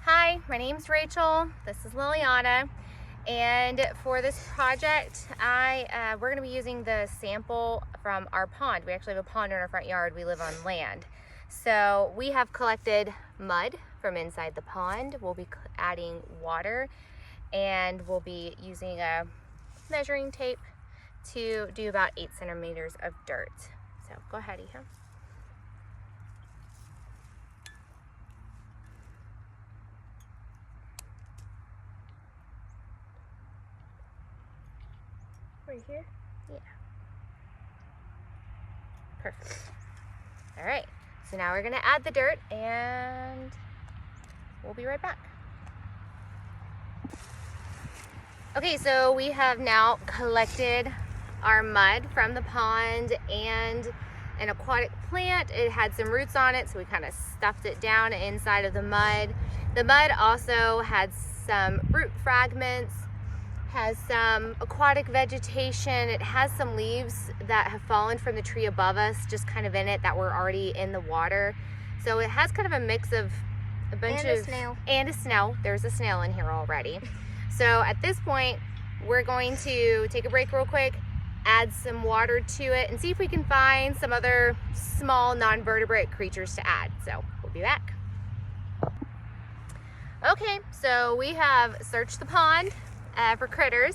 Hi, my name's Rachel. This is Liliana. And for this project, we're going to be using the sample from our pond. We actually have a pond in our front yard. We live on land. So we have collected mud from inside the pond. We'll be adding water, and we'll be using a measuring tape to do about 8 centimeters of dirt. So go ahead, Iha. Right here? Yeah. Perfect. All right, so now we're gonna add the dirt and we'll be right back. Okay, so we have now collected our mud from the pond and an aquatic plant. It had some roots on it, so we kind of stuffed it down inside of the mud. The mud also had some root fragments, has some aquatic vegetation. It has some leaves that have fallen from the tree above us, just kind of in it, that were already in the water. So it has kind of a mix of a bunch of... And a snail. And a snail. There's a snail in here already. So at this point, we're going to take a break real quick, add some water to it, and see if we can find some other small non-vertebrate creatures to add. So we'll be back. Okay, so we have searched the pond for critters.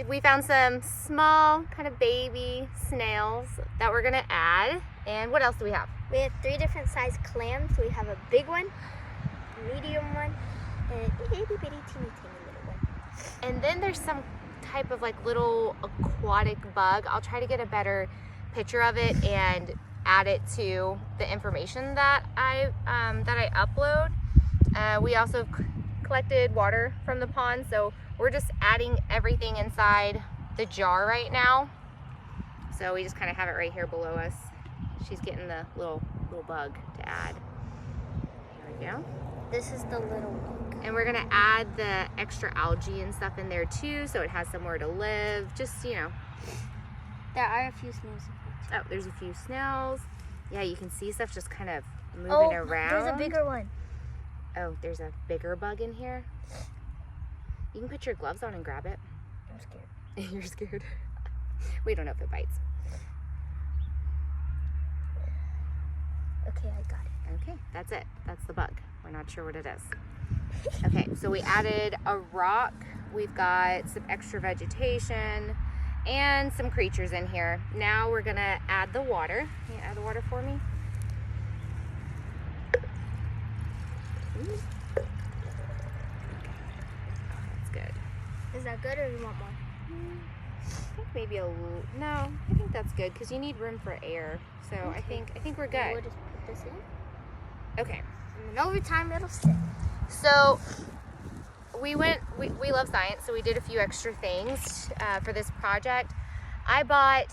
We found some small kind of baby snails that we're gonna add. And what else do we have? We have 3 different size clams. We have a big one, a medium one, and a itty bitty teeny little one. And then there's some type of like little aquatic bug. I'll try to get a better picture of it and add it to the information that I upload. We also collected water from the pond, so we're just adding everything inside the jar right now. So we just kind of have it right here below us. She's getting the little bug to add. Here we go. This is the little bug. And we're gonna add the extra algae and stuff in there too, so it has somewhere to live. Just, you know. There are a few snails. Oh, there's a few snails. Yeah, you can see stuff just kind of moving around. There's a bigger one. Oh, there's a bigger bug in here. You can put your gloves on and grab it. I'm scared. You're scared? We don't know if it bites. Okay, I got it. Okay, that's it. That's the bug. We're not sure what it is. Okay, so we added a rock. We've got some extra vegetation and some creatures in here. Now we're gonna add the water. Can you add the water for me? That's good. Is that good, or do you want more? I think maybe a little. No, I think that's good because you need room for air. So Okay. I think we're We'll good. just put this in. Okay. And then over time, it'll stick. So we love science, so we did a few extra things for this project. I bought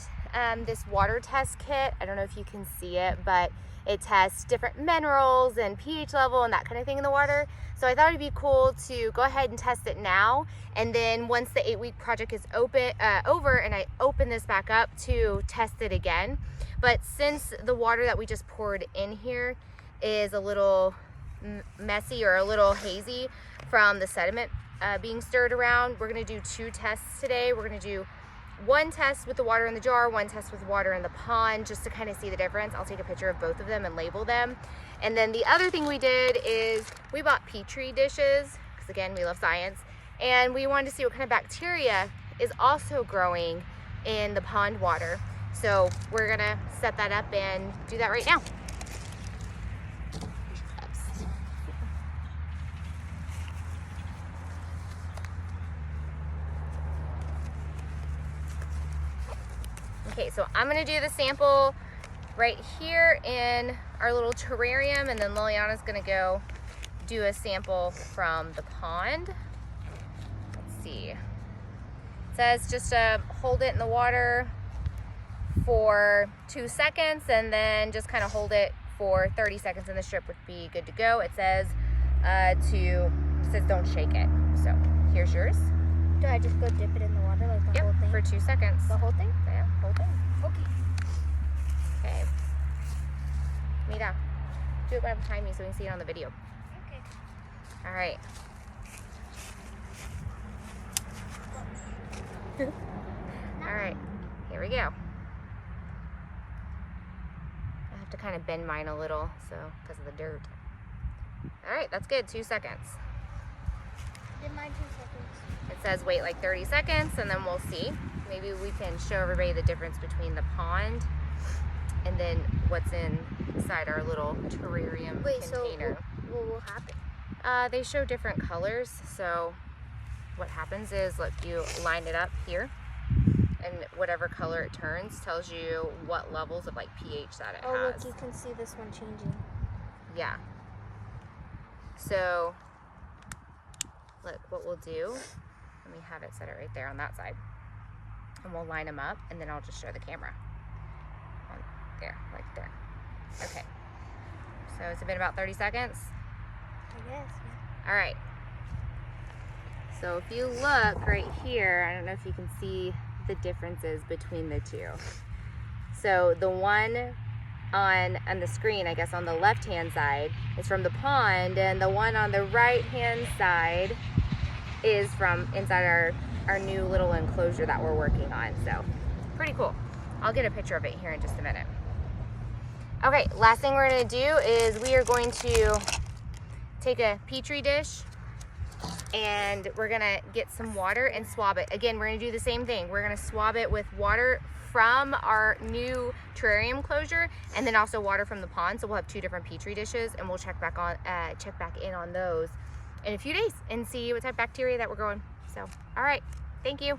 this water test kit. I don't know if you can see it, but it tests different minerals and pH level and that kind of thing in the water. So I thought it'd be cool to go ahead and test it now. And then once the 8-week project is over and I open this back up, to test it again. But since the water that we just poured in here is a little messy or a little hazy from the sediment being stirred around, we're gonna do 2 tests today. We're gonna do 1 test with the water in the jar, 1 test with water in the pond, just to kind of see the difference. I'll take a picture of both of them and label them. And then the other thing we did is we bought Petri dishes, because again, we love science, and we wanted to see what kind of bacteria is also growing in the pond water. So we're gonna set that up and do that right now. Okay, so I'm gonna do the sample right here in our little terrarium, and then Liliana's gonna go do a sample from the pond. Let's see. It says just to hold it in the water for 2 seconds, and then just kind of hold it for 30 seconds, and the strip would be good to go. It says don't shake it. So here's yours. Do I just go dip it in the water like the whole thing? For 2 seconds. The whole thing? Yeah, whole thing. Okay. Okay. Mira, do it right behind me so we can see it on the video. Okay. All right. All right, here we go. I have to kind of bend mine a little, so because of the dirt. All right, that's good. 2 seconds. Did mine 2 seconds. It says wait like 30 seconds, and then we'll see. Maybe we can show everybody the difference between the pond and then what's inside our little terrarium container. So what will happen? They show different colors. So what happens is, look, you line it up here, and whatever color it turns tells you what levels of like pH that it has. Oh, look, you can see this one changing. Yeah. So look, what we'll do, let me have it set it right there on that side, and we'll line them up, and then I'll just show the camera on there, like there. Okay, so it's been about 30 seconds. I guess. All right, so if you look right here, I don't know if you can see the differences between the two. So the one on the screen, I guess on the left hand side, is from the pond, and the one on the right hand side is from inside our new little enclosure that we're working on. So pretty cool. I'll get a picture of it here in just a minute. Okay, last thing we're going to do is we are going to take a petri dish, and we're going to get some water and swab it. Again, we're going to do the same thing. We're going to swab it with water from our new terrarium enclosure, and then also water from the pond. So we'll have 2 different petri dishes, and we'll check back in on those in a few days and see what type of bacteria that we're growing. So, all right, thank you.